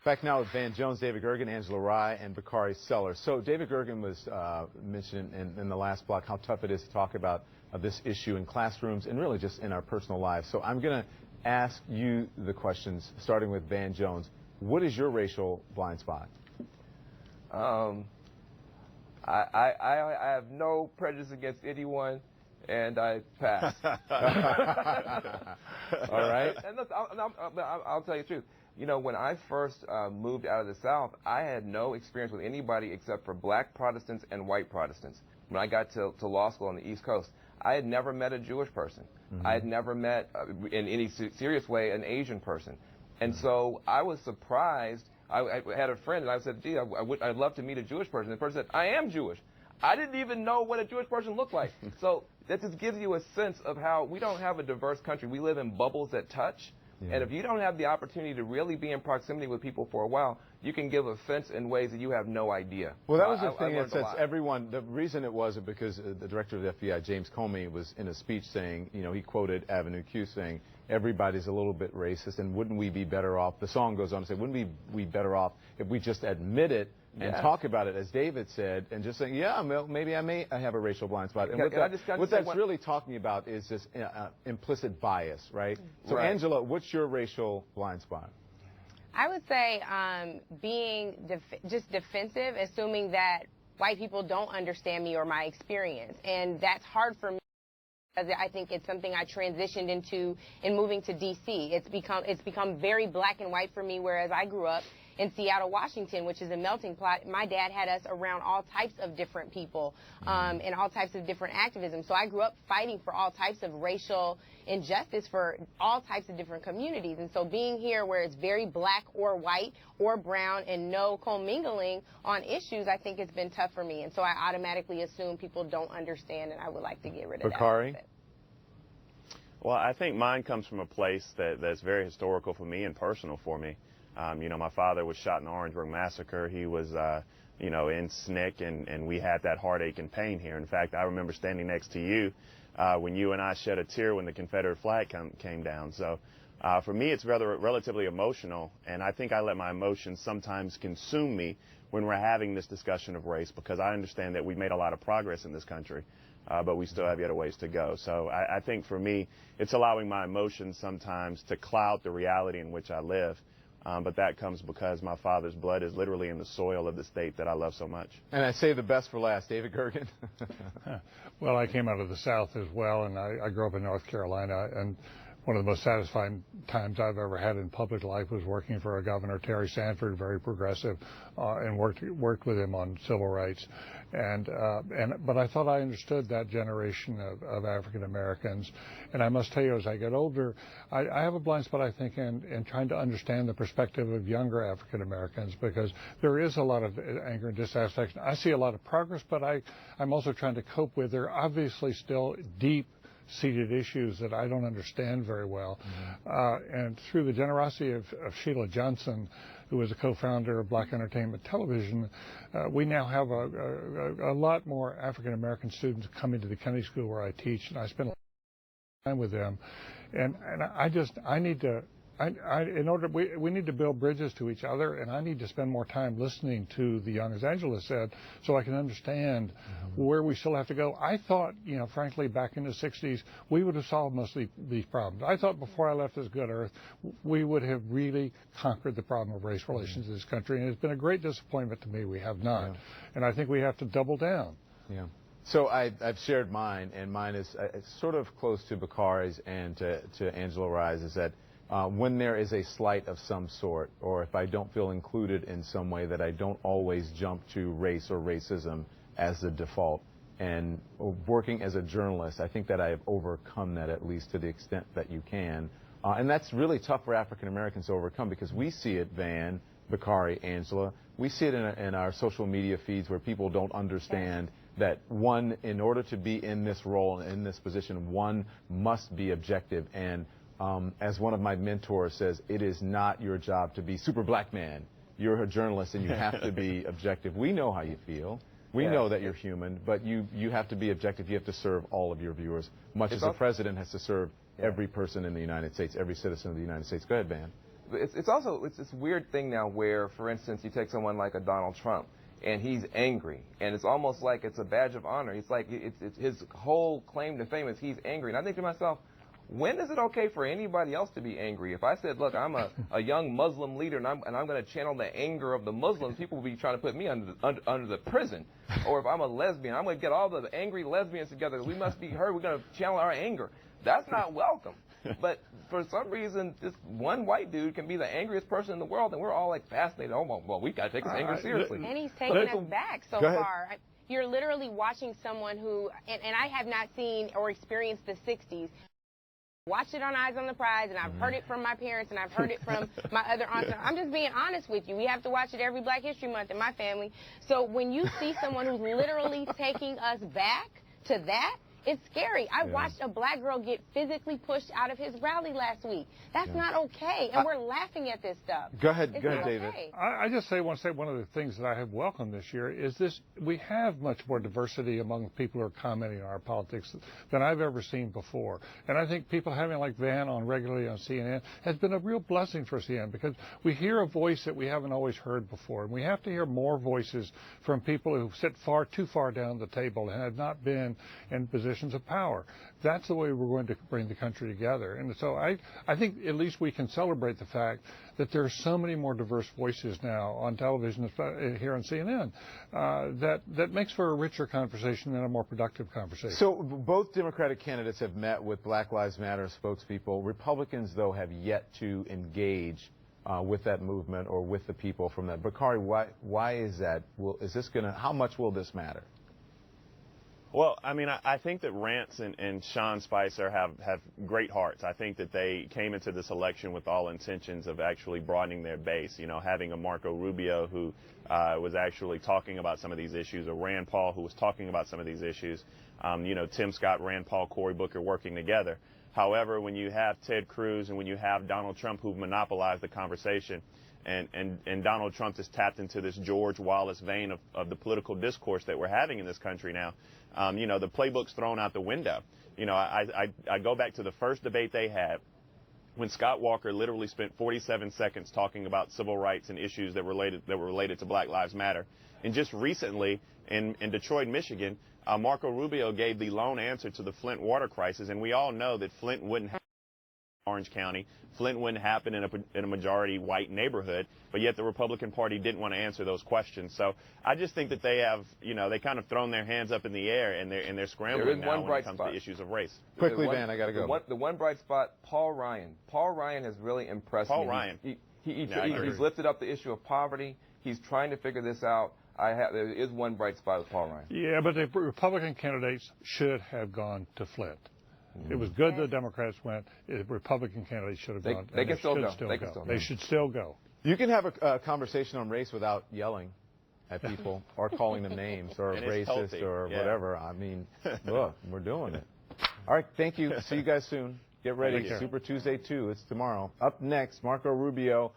Back now with Van Jones, David Gergen, Angela Rye, and Bakari Sellers. So David Gergen was mentioned in the last block how tough it is to talk about this issue in classrooms and really just in our personal lives. So I'm going to ask you the questions, starting with Van Jones. What is your racial blind spot? I have no prejudice against anyone, and I pass. All right. And look, I'll tell you the truth. You know, when I first moved out of the South, I had no experience with anybody except for black Protestants and white Protestants. When I got to law school on the East Coast, I had never met a Jewish person. Mm-hmm. I had never met, in any serious way, an Asian person. And so I was surprised. I had a friend, and I said, gee, I'd love to meet a Jewish person. And the person said, I am Jewish. I didn't even know what a Jewish person looked like. So that just gives you a sense of how we don't have a diverse country. We live in bubbles that touch. Yeah. And if you don't have the opportunity to really be in proximity with people for a while, you can give offense in ways that you have no idea. Well, that was the thing that sets everyone. The reason it was because the director of the FBI, James Comey, was in a speech saying, you know, he quoted Avenue Q saying, everybody's a little bit racist, and wouldn't we be better off? The song goes on to say, wouldn't we be better off if we just admit it and talk about it, as David said, and just saying, yeah, maybe I have a racial blind spot. And what that's really talking about is this implicit bias, right? So, right. Angela, what's your racial blind spot? I would say being just defensive, assuming that white people don't understand me or my experience. And that's hard for me. I think it's something I transitioned into in moving to D.C. It's become very black and white for me, whereas I grew up in Seattle, Washington, which is a melting pot. My dad had us around all types of different people and all types of different activism. So I grew up fighting for all types of racial injustice for all types of different communities. And so being here where it's very black or white or brown and no commingling on issues, I think it's been tough for me. And so I automatically assume people don't understand, and I would like to get rid of Bakari? that. Well, I think mine comes from a place that's very historical for me and personal for me. You know, my father was shot in the Orangeburg Massacre. He was, you know, in SNCC, and we had that heartache and pain here. In fact, I remember standing next to you when you and I shed a tear when the Confederate flag came down. So for me, it's relatively emotional, and I think I let my emotions sometimes consume me when we're having this discussion of race, because I understand that we've made a lot of progress in this country, but we still have yet a ways to go. So I think for me, it's allowing my emotions sometimes to cloud the reality in which I live. But that comes because my father's blood is literally in the soil of the state that I love so much. And I say the best for last. David Gergen. Well, I came out of the South as well, and I grew up in North Carolina, and one of the most satisfying times I've ever had in public life was working for a governor, Terry Sanford, very progressive, and worked with him on civil rights. But I thought I understood that generation of African Americans. And I must tell you, as I get older, I have a blind spot, I think, in trying to understand the perspective of younger African Americans, because there is a lot of anger and dissatisfaction. I see a lot of progress, but I'm also trying to cope with, there are obviously still deep-seated issues that I don't understand very well. Mm-hmm. And through the generosity of Sheila Johnson, who was a co-founder of Black Entertainment Television, we now have a lot more African-American students coming to the Kennedy School where I teach, and I spend a lot of time with them. And I need to, we need to build bridges to each other, and I need to spend more time listening to the young, as Angela said, so I can understand where we still have to go. I thought, you know, frankly, back in the 60s, we would have solved most of these problems. I thought before I left this good earth, we would have really conquered the problem of race relations in this country, and it's been a great disappointment to me we have not. Yeah. And I think we have to double down. Yeah. So I've shared mine, and mine is sort of close to Bakari's and to Angela Rye's, is that when there is a slight of some sort, or if I don't feel included in some way, that I don't always jump to race or racism as the default. And working as a journalist, I think that I have overcome that, at least to the extent that you can. And that's really tough for African Americans to overcome, because we see it, Van, Bakari, Angela, we see it in our social media feeds where people don't understand that one, in order to be in this role, in this position, one must be objective. And as one of my mentors says, it is not your job to be super black man. You're a journalist and you have to be objective. We know how you feel. We know that you're human, but you have to be objective. You have to serve all of your viewers, much as the president has to serve every person in the United States, every citizen of the United States. Go ahead, Van. it's also this weird thing now where, for instance, you take someone like a Donald Trump, and he's angry, and it's almost like it's a badge of honor. It's like it's his whole claim to fame is he's angry. And I think to myself, when is it okay for anybody else to be angry? If I said, look, I'm a young Muslim leader, and I'm going to channel the anger of the Muslims, people will be trying to put me under the prison. Or if I'm a lesbian, I'm going to get all the angry lesbians together. We must be heard. We're going to channel our anger. That's not welcome. But for some reason, this one white dude can be the angriest person in the world, and we're all like fascinated. Oh, well, we got to take his anger seriously. And he's taking us back so Go ahead. far. You're literally watching someone who, and I have not seen or experienced the 60s. Watched it on Eyes on the Prize, and I've heard it from my parents, and I've heard it from my other aunts. I'm just being honest with you. We have to watch it every Black History Month in my family. So when you see someone who's literally taking us back to that, it's scary. I watched a black girl get physically pushed out of his rally last week. That's not okay, and we're laughing at this stuff. Go ahead, It's go ahead, not David. okay. I just want to say one of the things that I have welcomed this year is this: we have much more diversity among people who are commenting on our politics than I've ever seen before. And I think people having like Van on regularly on CNN has been a real blessing for CNN, because we hear a voice that we haven't always heard before. And we have to hear more voices from people who sit too far down the table and have not been in positions of power. That's the way we're going to bring the country together. And so I think at least we can celebrate the fact that there are so many more diverse voices now on television, here on CNN, that makes for a richer conversation and a more productive conversation. So both Democratic candidates have met with Black Lives Matter spokespeople. Republicans, though, have yet to engage with that movement or with the people from that. Bakari, why is that? How much will this matter? Well, I mean, I think that Rance and Sean Spicer have great hearts. I think that they came into this election with all intentions of actually broadening their base, having a Marco Rubio who was actually talking about some of these issues, or Rand Paul who was talking about some of these issues, Tim Scott, Rand Paul, Cory Booker working together. However, when you have Ted Cruz and when you have Donald Trump who've monopolized the conversation, and Donald Trump has tapped into this George Wallace vein of the political discourse that we're having in this country now, the playbook's thrown out the window. I go back to the first debate they had when Scott Walker literally spent 47 seconds talking about civil rights and issues that were related to Black Lives Matter. And just recently in Detroit, Michigan, Marco Rubio gave the lone answer to the Flint water crisis, and we all know that Flint wouldn't happen in Orange County. Flint wouldn't happen in a majority white neighborhood, but yet the Republican Party didn't want to answer those questions. So I just think that they have, they kind of thrown their hands up in the air, and they're scrambling now when it comes to issues of race. Quickly, Van, I got to go. The one bright spot, Paul Ryan. Paul Ryan has really impressed me. Paul Ryan. He's lifted up the issue of poverty. He's trying to figure this out. There is one bright spot with Paul Ryan. Yeah, but the Republican candidates should have gone to Flint. It was good the Democrats went. The Republican candidates should have gone. They can still go. They should still go. You can have a conversation on race without yelling at people or calling them names or racist healthy. or whatever. I mean, look, we're doing it. All right, thank you. See you guys soon. Get ready. Super Tuesday 2. It's tomorrow. Up next, Marco Rubio